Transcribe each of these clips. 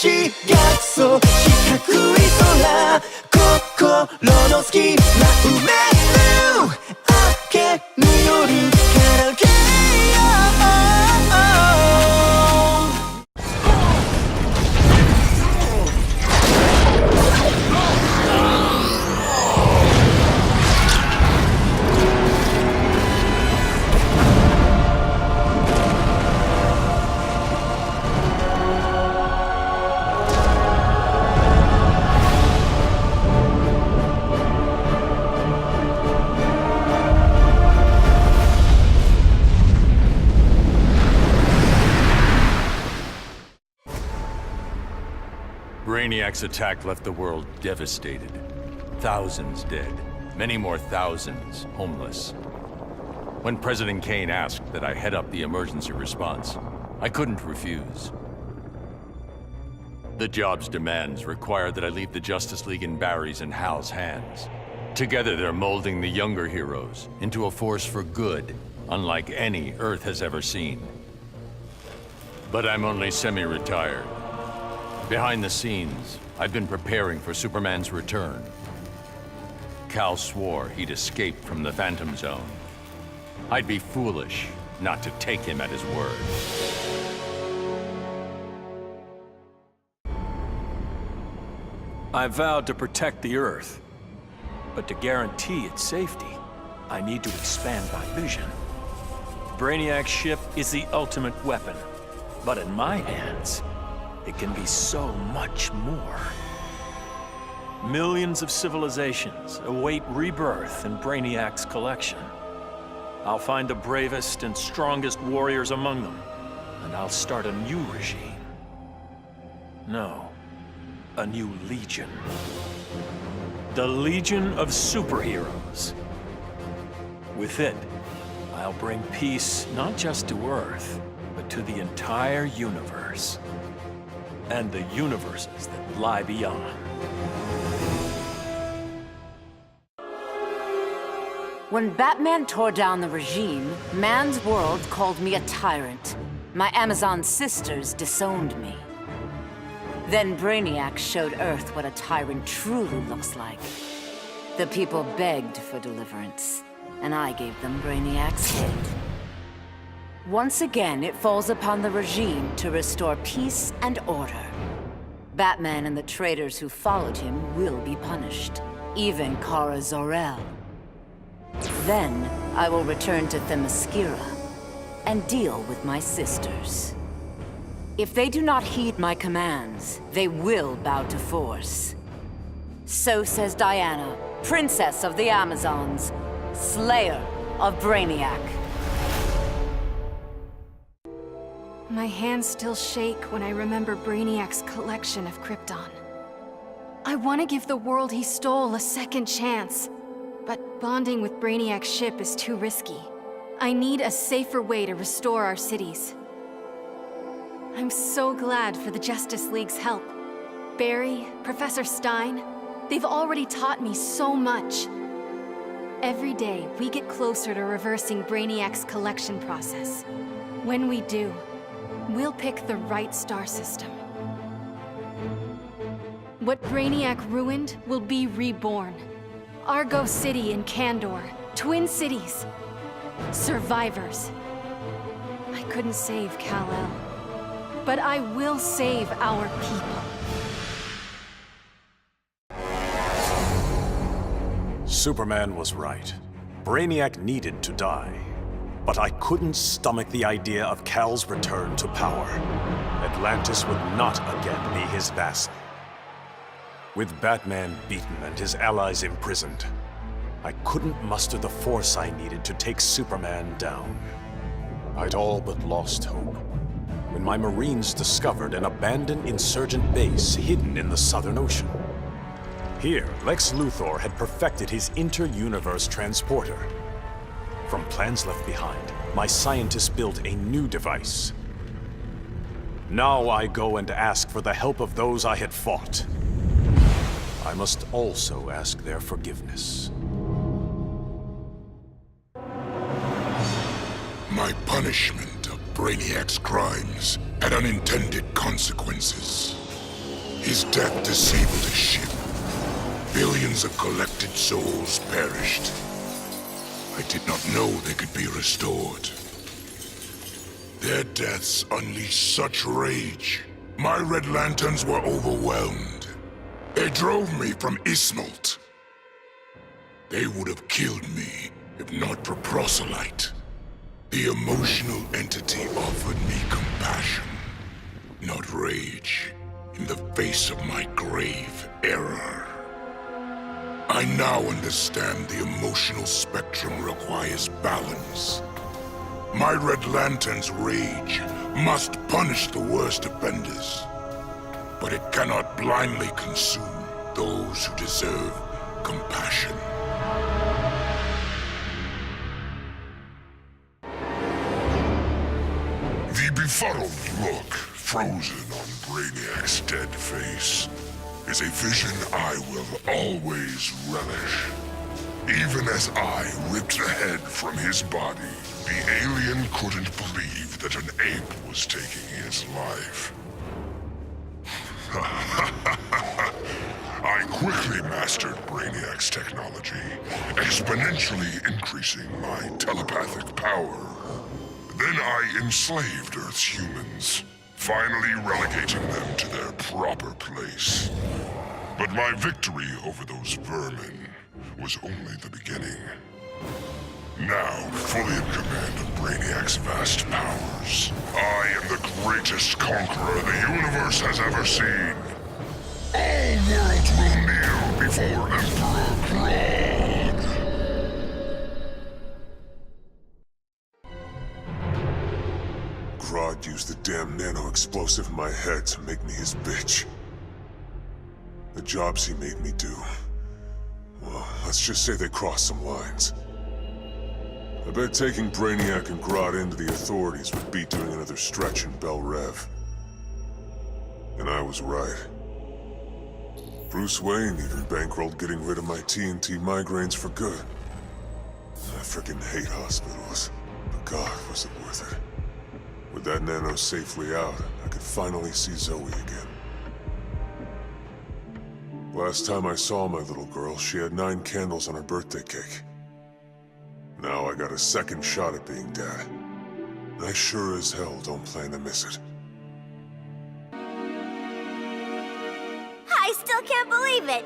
しがそう四角い空心の隙間埋める明けぬ夜からけよBraniac's attack left the world devastated. Thousands dead. Many more thousands homeless. When President Kane asked that I head up the emergency response, I couldn't refuse. The job's demands require that I leave the Justice League in Barry's and Hal's hands. Together they're molding the younger heroes into a force for good, unlike any Earth has ever seen. But I'm only semi-retired. Behind the scenes, I've been preparing for Superman's return. Cal swore he'd escaped from the Phantom Zone. I'd be foolish not to take him at his word. I vowed to protect the Earth. But to guarantee its safety, I need to expand my vision. Braniac's ship is the ultimate weapon. But in my hands, it can be so much more. Millions of civilizations await rebirth in Braniac's collection. I'll find the bravest and strongest warriors among them, and I'll start a new regime. No, a new legion. The Legion of Superheroes. With it, I'll bring peace not just to Earth, but to the entire universe. And the universes that lie beyond. When Batman tore down the regime, man's world called me a tyrant. My Amazon sisters disowned me. Then Braniac showed Earth what a tyrant truly looks like. The people begged for deliverance, and I gave them Braniac's head. Once again, it falls upon the regime to restore peace and order. Batman and the traitors who followed him will be punished, even Kara Zor-El. Then, I will return to Themyscira and deal with my sisters. If they do not heed my commands, they will bow to force. So says Diana, Princess of the Amazons, Slayer of Braniac. My hands still shake when I remember Braniac's collection of Krypton. I want to give the world he stole a second chance, but bonding with Braniac's ship is too risky. I need a safer way to restore our cities. I'm so glad for the Justice League's help. Barry, Professor Stein, they've already taught me so much. Every day, we get closer to reversing Braniac's collection process. When we do, we'll pick the right star system. What Braniac ruined will be reborn. Argo City and Kandor, Twin Cities. Survivors. I couldn't save Kal-El, but I will save our people. Superman was right. Braniac needed to die. But I couldn't stomach the idea of Kal's return to power. Atlantis would not again be his vassal. With Batman beaten and his allies imprisoned, I couldn't muster the force I needed to take Superman down. I'd all but lost hope when my Marines discovered an abandoned insurgent base hidden in the Southern Ocean. Here, Lex Luthor had perfected his inter-universe transporter. From plans left behind, my scientists built a new device. Now I go and ask for the help of those I had fought. I must also ask their forgiveness. My punishment of Braniac's crimes had unintended consequences. His death disabled the ship. Billions of collected souls perished. I did not know they could be restored. Their deaths unleashed such rage. My Red Lanterns were overwhelmed. They drove me from Ismalt. They would have killed me if not for Proselyte. The emotional entity offered me compassion, not rage, in the face of my grave error. I now understand the emotional spectrum requires balance. My Red Lantern's rage must punish the worst offenders, but it cannot blindly consume those who deserve compassion. The befuddled look frozen on Braniac's dead face is a vision I will always relish. Even as I ripped the head from his body, the alien couldn't believe that an ape was taking his life. I quickly mastered Braniac's technology, exponentially increasing my telepathic power. Then I enslaved Earth's humans, finally relegating them to their proper place. But my victory over those vermin was only the beginning. Now, fully in command of Braniac's vast powers, I am the greatest conqueror the universe has ever seen. All worlds will kneel before Emperor Grodd. Grodd used the damn nano-explosive in my head to make me his bitch. The jobs he made me do, well, let's just say they crossed some lines. I bet taking Braniac and Grodd into the authorities would beat doing another stretch in Bel Rev. And I was right. Bruce Wayne even bankrolled getting rid of my TNT migraines for good. I frickin' hate hospitals, but God, was it worth it. With that nano safely out, I could finally see Zoe again. Last time I saw my little girl, she had 9 candles on her birthday cake. Now I got a second shot at being dad. And I sure as hell don't plan to miss it. I still can't believe it!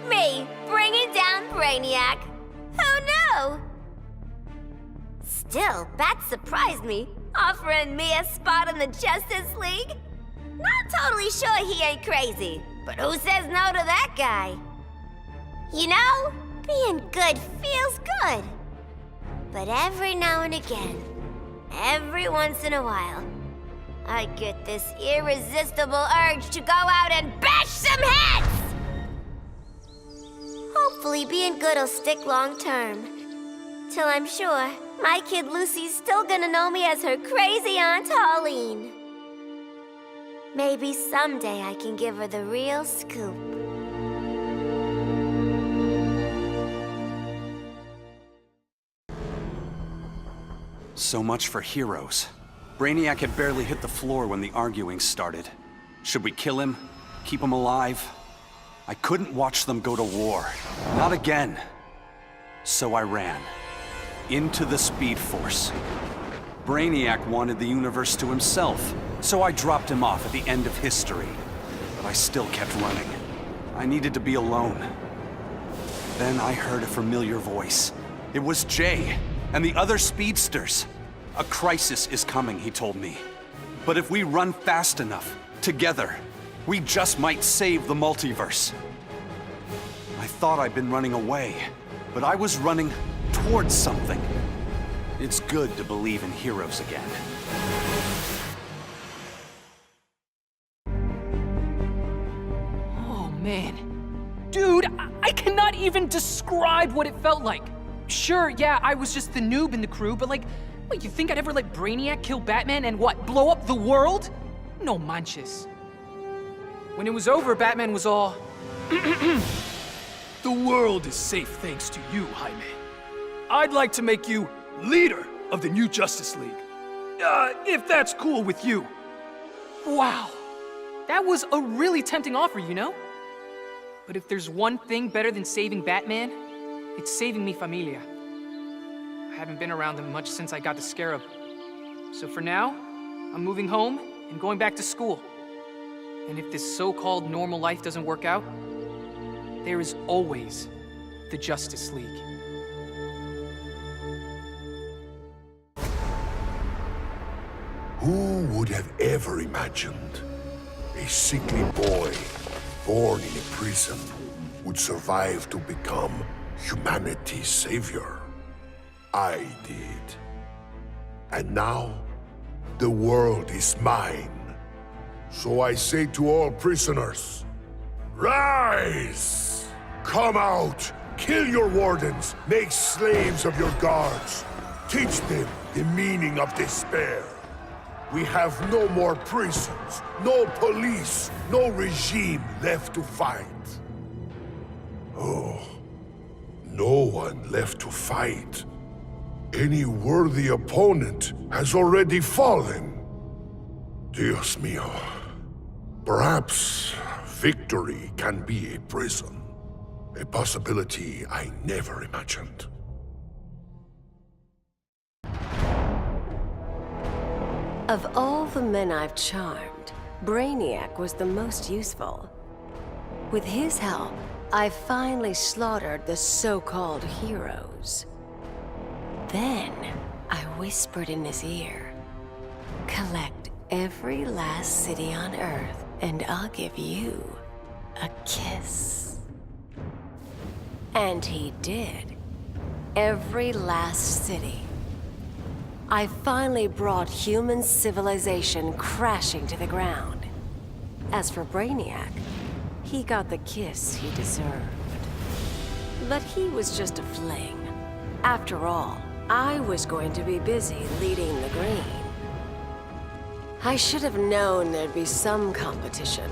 Me, bringing down Braniac! Who knew? Still, that surprised me, offering me a spot in the Justice League. Not totally sure he ain't crazy, but who says no to that guy? You know, being good feels good. But every now and again, every once in a while, I get this irresistible urge to go out and bash some heads! Hopefully being good will stick long term. Till I'm sure my kid Lucy's still gonna know me as her crazy Aunt Pauline. Maybe someday I can give her the real scoop. So much for heroes. Braniac had barely hit the floor when the arguing started. Should we kill him? Keep him alive? I couldn't watch them go to war. Not again. So I ran. Into the Speed Force. Braniac wanted the universe to himself, so I dropped him off at the end of history. But I still kept running. I needed to be alone. Then I heard a familiar voice. It was Jay and the other speedsters. A crisis is coming, he told me. But if we run fast enough, together, we just might save the multiverse. I thought I'd been running away, but I was running towards something. It's good to believe in heroes again. Oh man. Dude, I cannot even describe what it felt like. Sure, yeah, I was just the noob in the crew, but like, what, you think I'd ever let Braniac kill Batman and what, blow up the world? No manches. When it was over, Batman was all, the world is safe thanks to you, Jaime. I'd like to make you leader of the new Justice League. If that's cool with you. Wow. That was a really tempting offer, you know? But if there's one thing better than saving Batman, it's saving mi familia. I haven't been around them much since I got the Scarab. So for now, I'm moving home and going back to school. And if this so-called normal life doesn't work out, there is always the Justice League. Who would have ever imagined a sickly boy born in a prison would survive to become humanity's savior? I did. And now, the world is mine. So I say to all prisoners, rise! Come out! Kill your wardens! Make slaves of your guards! Teach them the meaning of despair! We have no more prisons, no police, no regime left to fight. Oh, no one left to fight. Any worthy opponent has already fallen. Dios mío. Perhaps victory can be a prison. A possibility I never imagined. Of all the men I've charmed, Braniac was the most useful. With his help, I finally slaughtered the so-called heroes. Then, I whispered in his ear, collect every last city on Earth, and I'll give you a kiss. And he did. Every last city. I finally brought human civilization crashing to the ground. As for Braniac, he got the kiss he deserved. But he was just a fling. After all, I was going to be busy leading the green. I should have known there'd be some competition.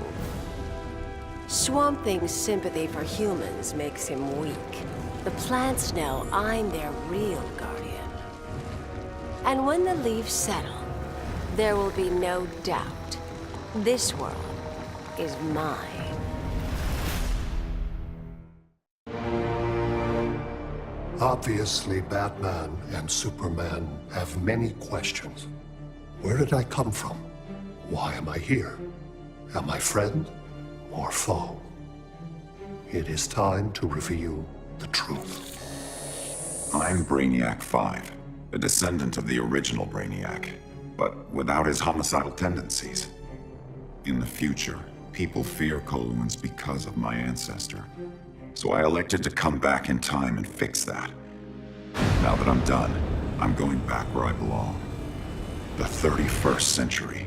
Swamp Thing's sympathy for humans makes him weak. The plants know I'm their real guardian. And when the leaves settle, there will be no doubt. This world is mine. Obviously, Batman and Superman have many questions. Where did I come from? Why am I here? Am I friend or foe? It is time to reveal the truth. I'm Braniac 5, a descendant of the original Braniac, but without his homicidal tendencies. In the future, people fear Coluans because of my ancestor. So I elected to come back in time and fix that. Now that I'm done, I'm going back where I belong. The 31st century.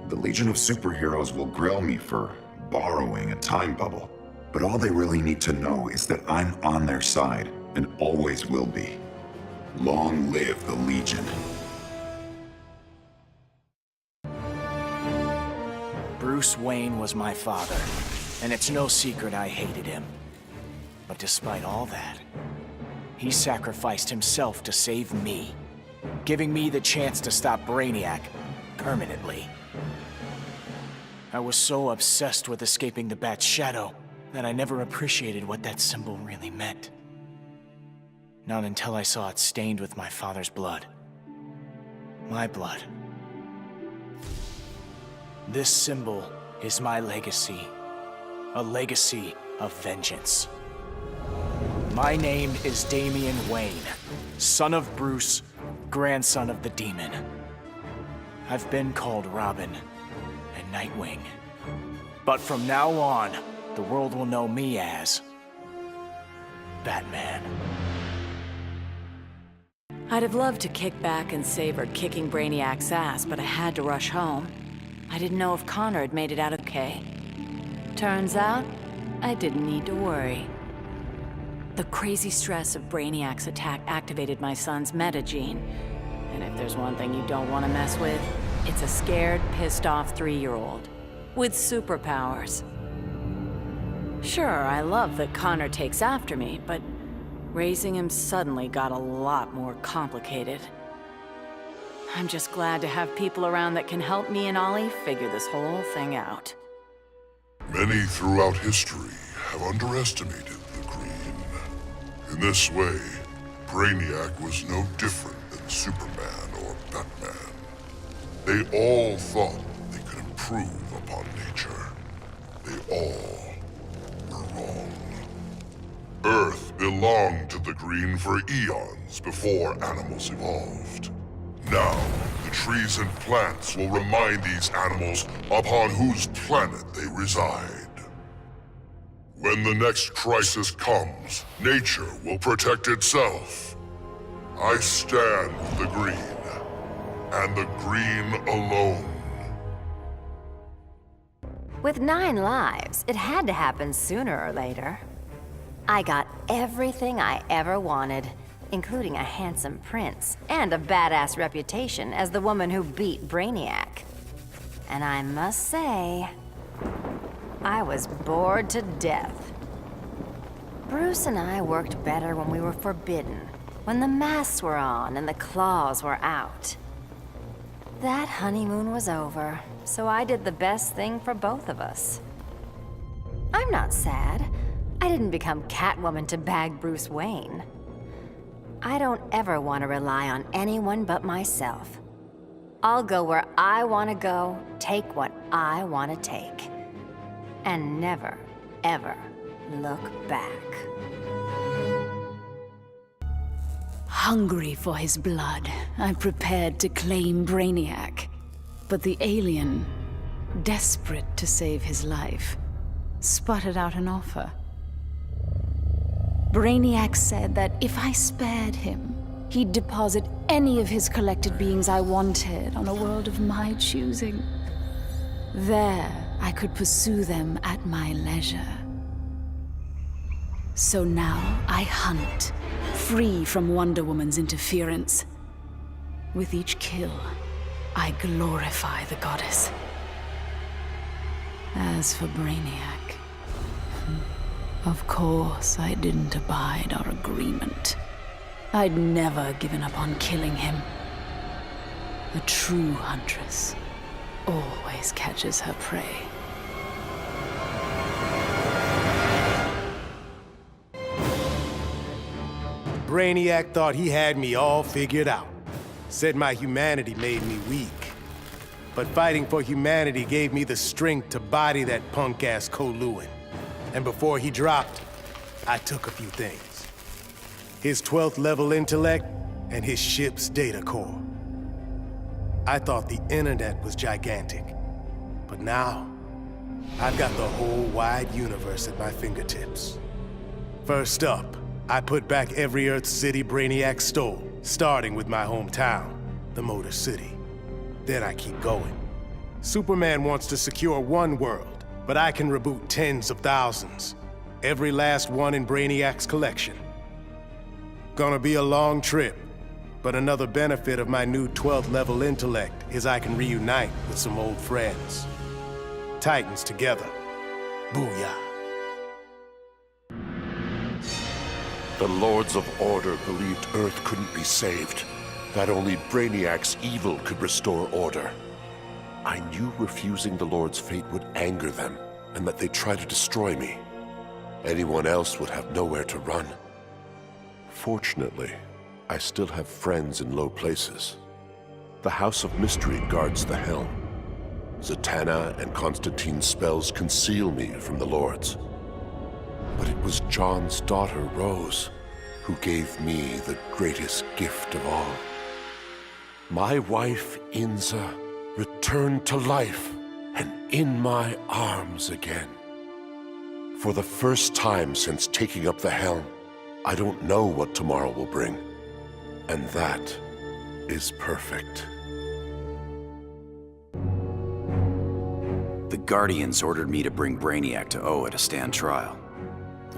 The Legion of Superheroes will grill me for borrowing a time bubble, but all they really need to know is that I'm on their side and always will be. Long live the Legion. Bruce Wayne was my father, and it's no secret I hated him. But despite all that, he sacrificed himself to save me, giving me the chance to stop Braniac permanently. I was so obsessed with escaping the Bat's shadow that I never appreciated what that symbol really meant. Not until I saw it stained with my father's blood. My blood. This symbol is my legacy. A legacy of vengeance. My name is Damian Wayne, son of Bruce, grandson of the Demon. I've been called Robin and Nightwing. But from now on, the world will know me as Batman. I'd have loved to kick back and savor kicking Braniac's ass, but I had to rush home. I didn't know if Connor had made it out okay. Turns out, I didn't need to worry. The crazy stress of Braniac's attack activated my son's meta gene. And if there's one thing you don't want to mess with, it's a scared, pissed-off 3-year-old. With superpowers. Sure, I love that Connor takes after me, but raising him suddenly got a lot more complicated. I'm just glad to have people around that can help me and Ollie figure this whole thing out. Many throughout history have underestimated the Green. In this way, Braniac was no different than Superman or Batman. They all thought they could improve upon nature. They all were wrong. Earth belonged to the Green for eons before animals evolved. Now, the trees and plants will remind these animals upon whose planet they reside. When the next crisis comes, nature will protect itself. I stand with the Green, and the Green alone. With 9 lives, it had to happen sooner or later. I got everything I ever wanted, including a handsome prince and a badass reputation as the woman who beat Braniac. And I must say, I was bored to death. Bruce and I worked better when we were forbidden, when the masks were on and the claws were out. That honeymoon was over, so I did the best thing for both of us. I'm not sad. I didn't become Catwoman to bag Bruce Wayne. I don't ever want to rely on anyone but myself. I'll go where I want to go, take what I want to take. And never, ever look back. Hungry for his blood, I prepared to claim Braniac. But the alien, desperate to save his life, sputtered out an offer. Braniac said that if I spared him, he'd deposit any of his collected beings I wanted on a world of my choosing. There, I could pursue them at my leisure. So now I hunt, free from Wonder Woman's interference. With each kill, I glorify the goddess. As for Braniac, of course I didn't abide our agreement. I'd never given up on killing him. A true huntress always catches her prey. Braniac thought he had me all figured out. Said my humanity made me weak. But fighting for humanity gave me the strength to body that punk-ass Koluan. And before he dropped, I took a few things. His 12th level intellect and his ship's data core. I thought the internet was gigantic. But now, I've got the whole wide universe at my fingertips. First up, I put back every Earth city Braniac stole, starting with my hometown, the Motor City. Then I keep going. Superman wants to secure one world, but I can reboot tens of thousands. Every last one in Braniac's collection. Gonna be a long trip, but another benefit of my new 12th level intellect is I can reunite with some old friends. Titans together. Booyah. The Lords of Order believed Earth couldn't be saved, that only Braniac's evil could restore order. I knew refusing the Lord's fate would anger them, and that they'd try to destroy me. Anyone else would have nowhere to run. Fortunately, I still have friends in low places. The House of Mystery guards the helm. Zatanna and Constantine's spells conceal me from the Lords. But it was John's daughter, Rose, who gave me the greatest gift of all. My wife, Inza, returned to life and in my arms again. For the first time since taking up the helm, I don't know what tomorrow will bring. And that is perfect. The Guardians ordered me to bring Braniac to Oa to stand trial.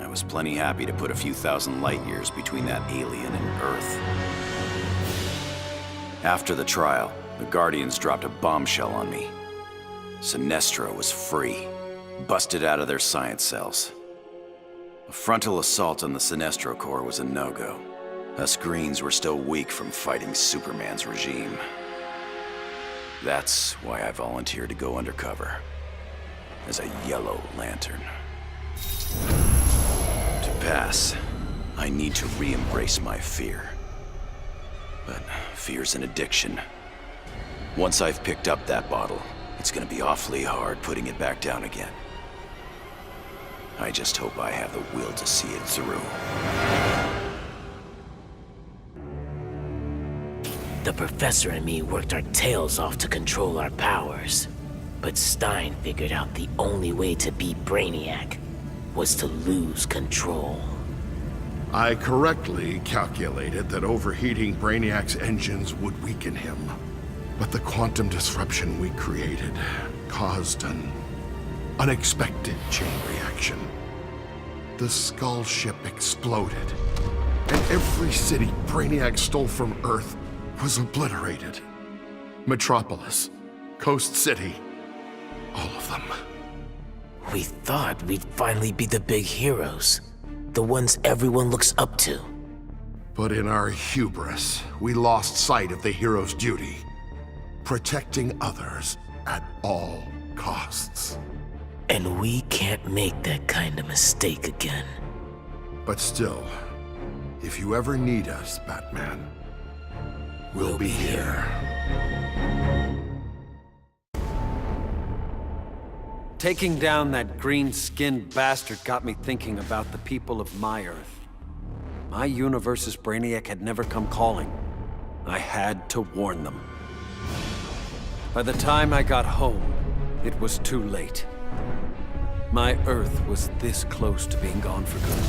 I was plenty happy to put a few thousand light years between that alien and Earth. After the trial, the Guardians dropped a bombshell on me. Sinestro was free, busted out of their science cells. A frontal assault on the Sinestro Corps was a no-go. Us Greens were still weak from fighting Superman's regime. That's why I volunteered to go undercover. As a yellow lantern. To pass, I need to re-embrace my fear. But fear's an addiction. Once I've picked up that bottle, it's gonna be awfully hard putting it back down again. I just hope I have the will to see it through. The Professor and me worked our tails off to control our powers. But Stein figured out the only way to beat Braniac was to lose control. I correctly calculated that overheating Braniac's engines would weaken him. But the quantum disruption we created caused an unexpected chain reaction. The Skull Ship exploded, and every city Braniac stole from Earth was obliterated. Metropolis, Coast City, all of them. We thought we'd finally be the big heroes. The ones everyone looks up to. But in our hubris, we lost sight of the hero's duty. Protecting others at all costs. And we can't make that kind of mistake again. But still, if you ever need us, Batman, we'll be here. Taking down that green-skinned bastard got me thinking about the people of my Earth. My universe's Braniac had never come calling. I had to warn them. By the time I got home, it was too late. My Earth was this close to being gone for good.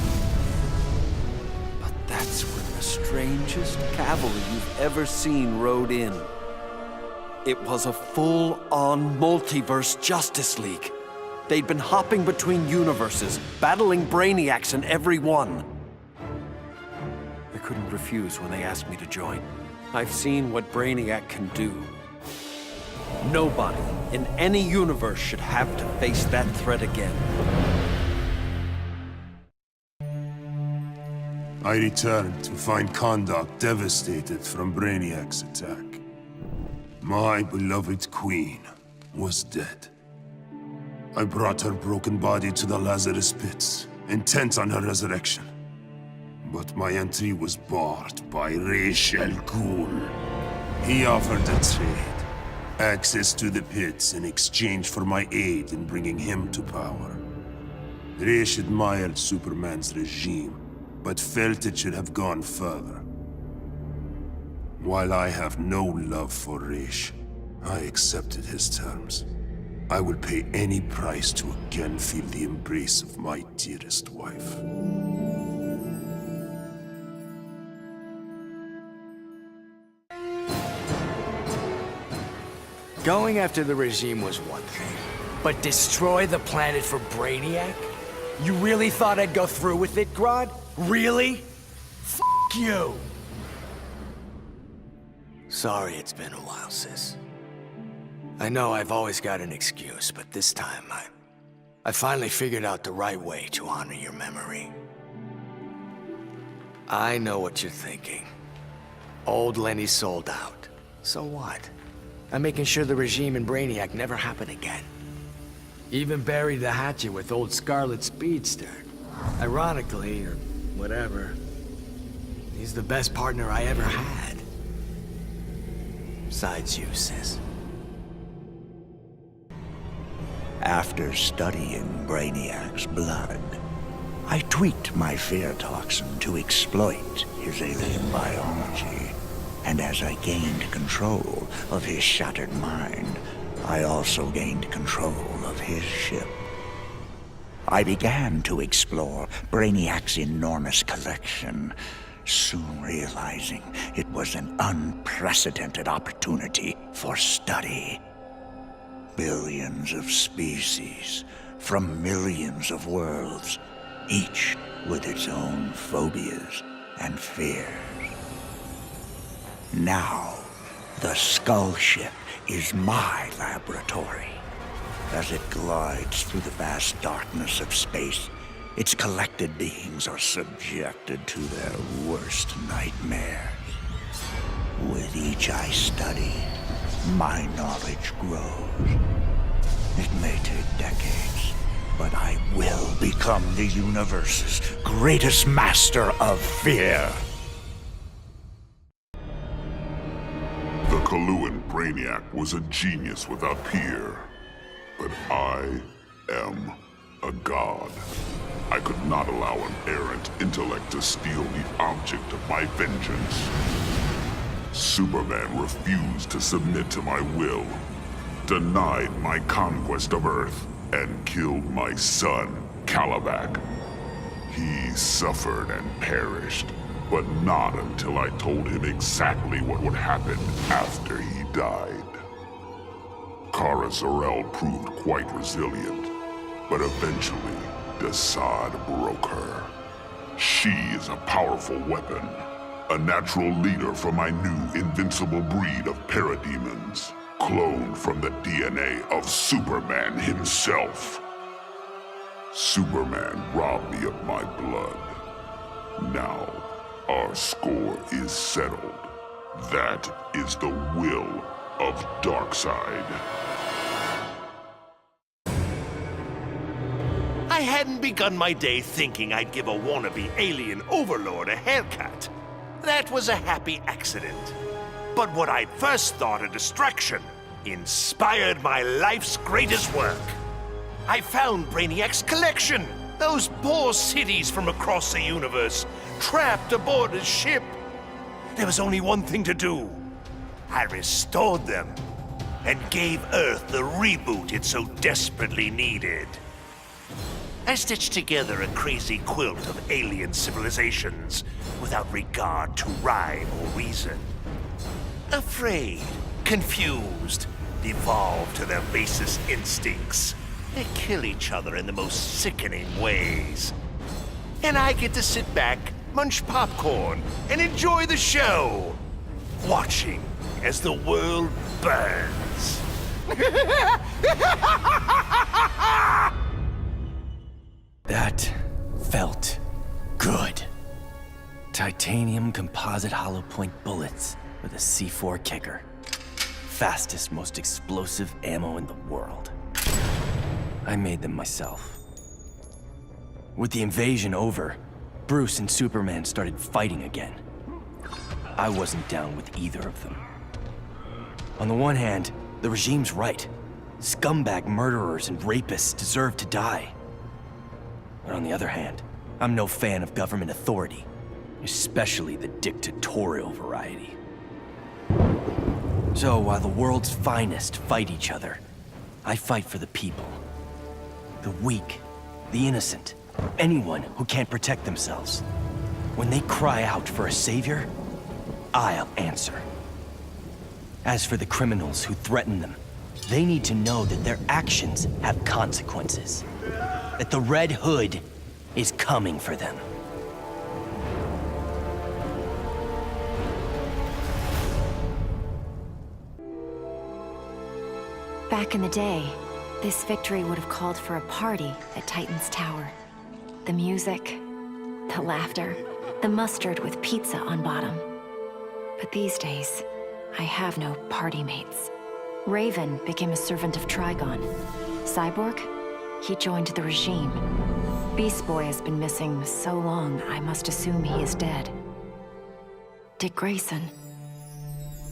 But that's when the strangest cavalry you've ever seen rode in. It was a full-on multiverse Justice League. They'd been hopping between universes, battling Braniacs in every one. I couldn't refuse when they asked me to join. I've seen what Braniac can do. Nobody in any universe should have to face that threat again. I returned to find Kahndaq devastated from Braniac's attack. My beloved queen was dead. I brought her broken body to the Lazarus pits, intent on her resurrection. But my entry was barred by Ra's al Ghul. He offered a trade. Access to the pits in exchange for my aid in bringing him to power. Ra's admired Superman's regime, but felt it should have gone further. While I have no love for Ra's, I accepted his terms. I will pay any price to again feel the embrace of my dearest wife. Going after the regime was one thing, but destroy the planet for Braniac? You really thought I'd go through with it, Grodd? Really? F*** you! Sorry it's been a while, sis. I know I've always got an excuse, but this time I finally figured out the right way to honor your memory. I know what you're thinking. Old Lenny sold out. So what? I'm making sure the regime and Braniac never happen again. Even buried the hatchet with old Scarlet Speedster. Ironically, or whatever, he's the best partner I ever had. Besides you, sis. After studying Braniac's blood, I tweaked my fear toxin to exploit his alien biology. And as I gained control of his shattered mind, I also gained control of his ship. I began to explore Braniac's enormous collection, soon realizing it was an unprecedented opportunity for study. Billions of species from millions of worlds, each with its own phobias and fears. Now, the Skull Ship is my laboratory. As it glides through the vast darkness of space, its collected beings are subjected to their worst nightmares. With each I study, my knowledge grows. It may take decades, but I will become the universe's greatest master of fear. The Coluan Braniac was a genius without peer, but I am a god. I could not allow an errant intellect to steal the object of my vengeance. Superman refused to submit to my will, denied my conquest of Earth, and killed my son, Calabac. He suffered and perished, but not until I told him exactly what would happen after he died. Kara Zor-El proved quite resilient, but eventually, Deadshot broke her. She is a powerful weapon, a natural leader for my new invincible breed of parademons, cloned from the DNA of Superman himself. Superman robbed me of my blood. Now, our score is settled. That is the will of Darkseid. I hadn't begun my day thinking I'd give a wannabe alien overlord a haircut. That was a happy accident. But what I'd first thought a distraction inspired my life's greatest work. I found Braniac's collection. Those poor cities from across the universe, trapped aboard his ship. There was only one thing to do. I restored them and gave Earth the reboot it so desperately needed. I stitched together a crazy quilt of alien civilizations without regard to rhyme or reason. Afraid, confused, devolved to their basest instincts. They kill each other in the most sickening ways. And I get to sit back, munch popcorn, and enjoy the show, watching as the world burns. That felt good. Titanium composite hollow point bullets with a C4 kicker. Fastest, most explosive ammo in the world. I made them myself. With the invasion over, Bruce and Superman started fighting again. I wasn't down with either of them. On the one hand, the regime's right. Scumbag murderers and rapists deserve to die. But on the other hand, I'm no fan of government authority, especially the dictatorial variety. So while the world's finest fight each other, I fight for the people. The weak, the innocent, anyone who can't protect themselves. When they cry out for a savior, I'll answer. As for the criminals who threaten them, they need to know that their actions have consequences. That the Red Hood is coming for them. Back in the day, this victory would have called for a party at Titan's Tower. The music, the laughter, the mustard with pizza on bottom. But these days, I have no party mates. Raven became a servant of Trigon. Cyborg? He joined the regime. Beast Boy has been missing so long, I must assume he is dead. Dick Grayson.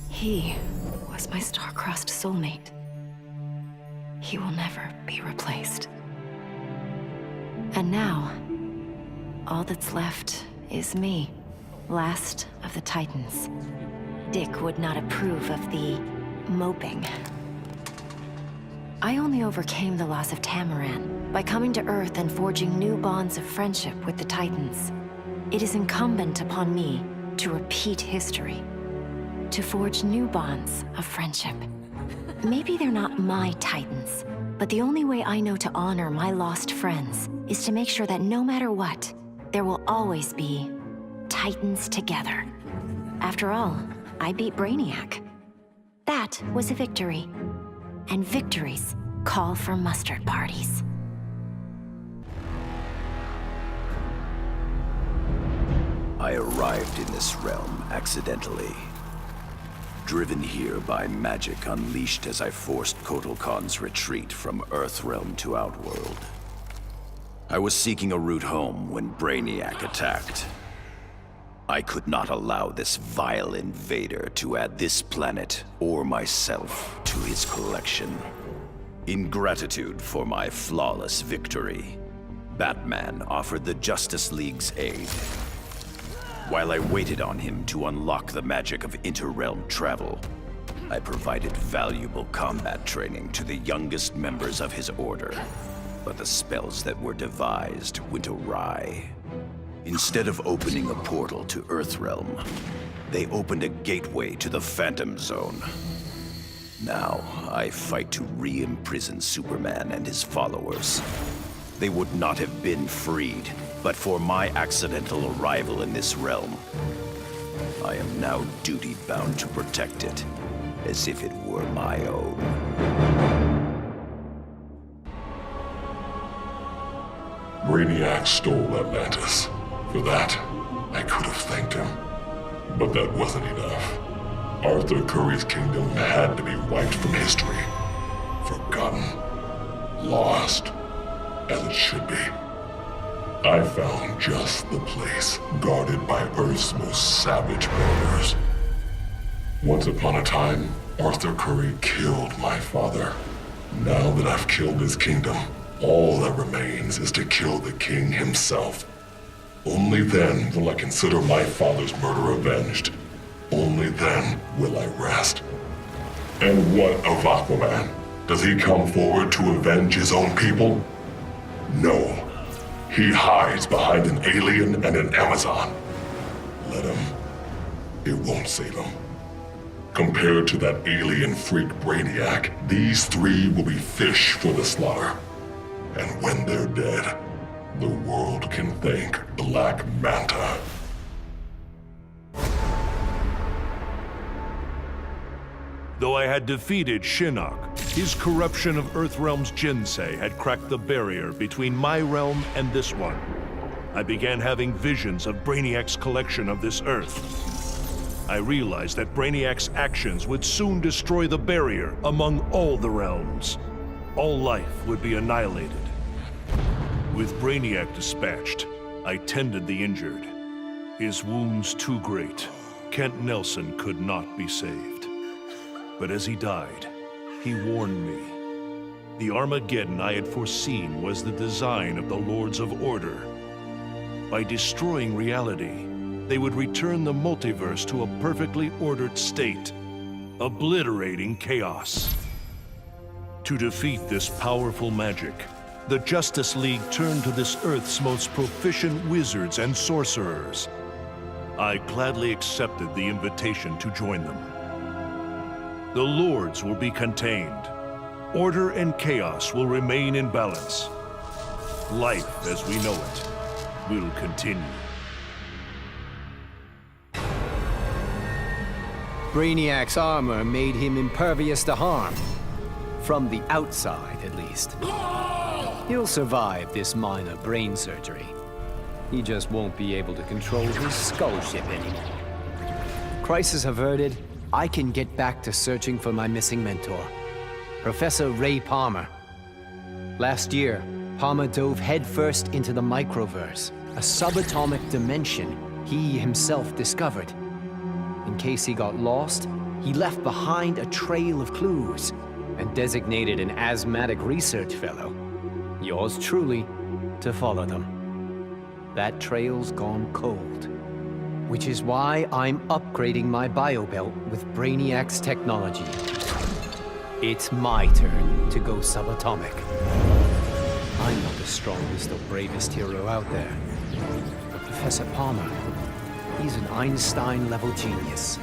He was my star-crossed soulmate. He will never be replaced. And now, all that's left is me, last of the Titans. Dick would not approve of the moping. I only overcame the loss of Tamaran by coming to Earth and forging new bonds of friendship with the Titans. It is incumbent upon me to repeat history, to forge new bonds of friendship. Maybe they're not my Titans, but the only way I know to honor my lost friends is to make sure that no matter what, there will always be Titans together. After all, I beat Braniac. That was a victory. And victories call for mustard parties. I arrived in this realm accidentally. driven here by magic unleashed as I forced Kotal Khan's retreat from Earthrealm to Outworld. I was seeking a route home when Braniac attacked. I could not allow this vile invader to add this planet or myself to his collection. In gratitude for my flawless victory, Batman offered the Justice League's aid. While I waited on him to unlock the magic of interrealm travel, I provided valuable combat training to the youngest members of his order. But the spells that were devised went awry. Instead of opening a portal to Earthrealm, they opened a gateway to the Phantom Zone. Now, I fight to re-imprison Superman and his followers. They would not have been freed, but for my accidental arrival in this realm. I am now duty-bound to protect it, as if it were my own. Braniac stole Atlantis. For that, I could have thanked him. But that wasn't enough. Arthur Curry's kingdom had to be wiped from history. Forgotten. Lost. As it should be. I found just the place, guarded by Earth's most savage predators. Once upon a time, Arthur Curry killed my father. Now that I've killed his kingdom, all that remains is to kill the king himself. Only then will I consider my father's murder avenged. Only then will I rest. And what of Aquaman? Does he come forward to avenge his own people? No. He hides behind an alien and an Amazon. Let him. It won't save him. Compared to that alien freak Braniac, these three will be fish for the slaughter. And when they're dead, the world can thank Black Manta. Though I had defeated Shinnok, his corruption of Earthrealm's Jinsei had cracked the barrier between my realm and this one. I began having visions of Braniac's collection of this Earth. I realized that Braniac's actions would soon destroy the barrier among all the realms. All life would be annihilated. With Braniac dispatched, I tended the injured. His wounds too great, Kent Nelson could not be saved. But as he died, he warned me. The Armageddon I had foreseen was the design of the Lords of Order. By destroying reality, they would return the multiverse to a perfectly ordered state, obliterating chaos. To defeat this powerful magic, the Justice League turned to this Earth's most proficient wizards and sorcerers. I gladly accepted the invitation to join them. The Lords will be contained. Order and chaos will remain in balance. Life as we know it will continue. Braniac's armor made him impervious to harm. From the outside, at least. He'll survive this minor brain surgery. He just won't be able to control his skull ship anymore. Crisis averted, I can get back to searching for my missing mentor, Professor Ray Palmer. Last year, Palmer dove headfirst into the microverse, a subatomic dimension he himself discovered. In case he got lost, he left behind a trail of clues and designated an asthmatic research fellow, yours truly, to follow them. That trail's gone cold, which is why I'm upgrading my biobelt with Braniac's technology. It's my turn to go subatomic. I'm not the strongest or bravest hero out there, but Professor Palmer, he's an Einstein-level genius.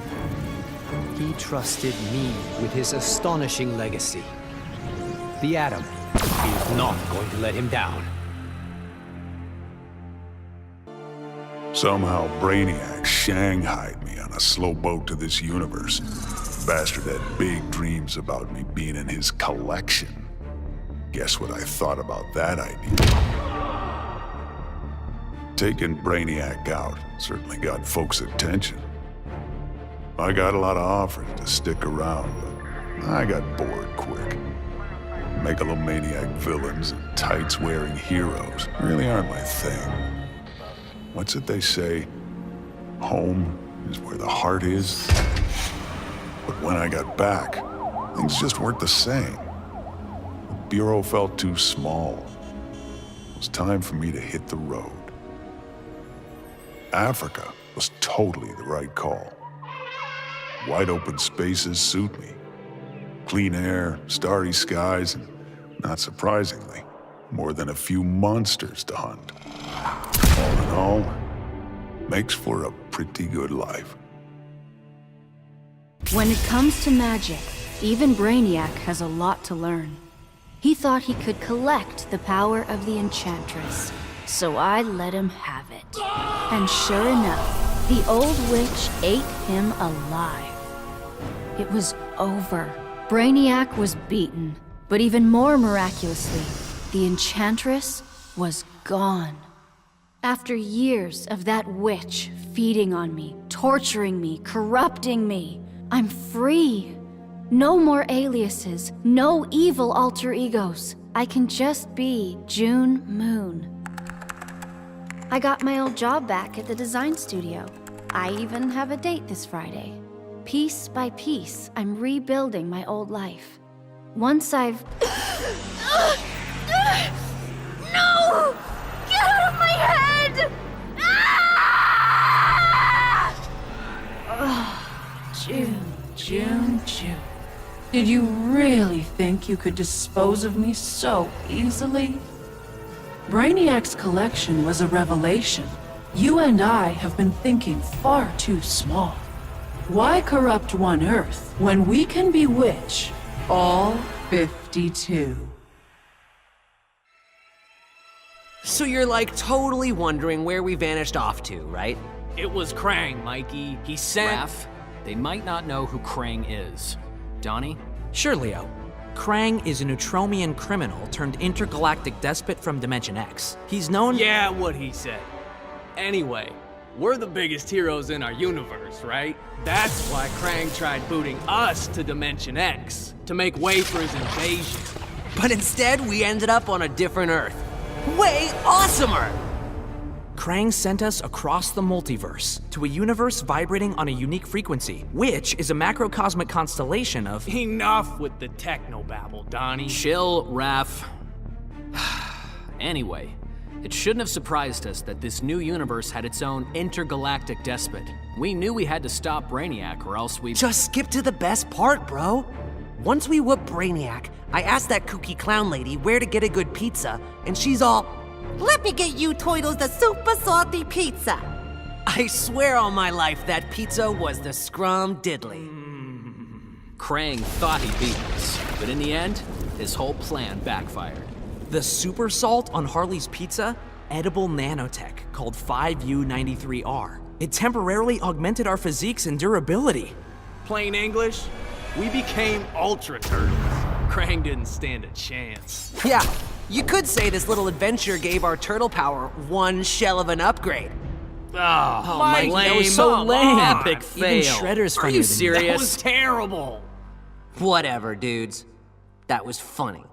He trusted me with his astonishing legacy. The Atom is not going to let him down. Somehow Braniac shanghaied me on a slow boat to this universe. Bastard had big dreams about me being in his collection. Guess what I thought about that idea? Taking Braniac out certainly got folks' attention. I got a lot of offers to stick around, but I got bored quick. Megalomaniac villains and tights-wearing heroes really aren't my thing. What's it they say? Home is where the heart is. But when I got back, things just weren't the same. The Bureau felt too small. It was time for me to hit the road. Africa was totally the right call. Wide open spaces suit me. Clean air, starry skies, and not surprisingly, more than a few monsters to hunt. All in all, makes for a pretty good life. When it comes to magic, even Braniac has a lot to learn. He thought he could collect the power of the Echantress, so I let him have it. And sure enough, the old witch ate him alive. It was over. Braniac was beaten, but even more miraculously, the Echantress was gone. After years of that witch feeding on me, torturing me, corrupting me, I'm free. No more aliases, no evil alter egos. I can just be June Moon. I got my old job back at the design studio. I even have a date this Friday. Piece by piece, I'm rebuilding my old life. Once I've... No! Get out of my head! June. Did you really think you could dispose of me so easily? Braniac's collection was a revelation. You and I have been thinking far too small. Why corrupt one Earth when we can bewitch all 52? So you're like totally wondering where we vanished off to, right? It was Krang, Mikey. He sent... Raph, they might not know who Krang is. Donnie? Sure, Leo. Krang is a Neutromian criminal turned intergalactic despot from Dimension X. He's known... Yeah, what he said. Anyway, we're the biggest heroes in our universe, right? That's why Krang tried booting us to Dimension X, to make way for his invasion. But instead, we ended up on a different Earth. Way awesomer! Krang sent us across the multiverse to a universe vibrating on a unique frequency, which is a macrocosmic constellation of... Enough with the technobabble, Donnie. Chill, Raph. Anyway, it shouldn't have surprised us that this new universe had its own intergalactic despot. We knew we had to stop Braniac or else we... Just skip to the best part, bro. Once we whoop Braniac, I asked that kooky clown lady where to get a good pizza, and she's all, "Let me get you Toidles the super salty pizza." I swear on my life that pizza was the scrum diddly. Krang thought he beat us, but in the end, his whole plan backfired. The super salt on Harley's pizza? Edible nanotech called 5U93R. It temporarily augmented our physiques and durability. Plain English, we became Ultra Turtles. Krang didn't stand a chance. Yeah, you could say this little adventure gave our turtle power one shell of an upgrade. Oh, Mike, that was so lame. Epic Even fail. Shredder's Are funnier you than serious? that. That was terrible. Whatever, dudes. That was funny.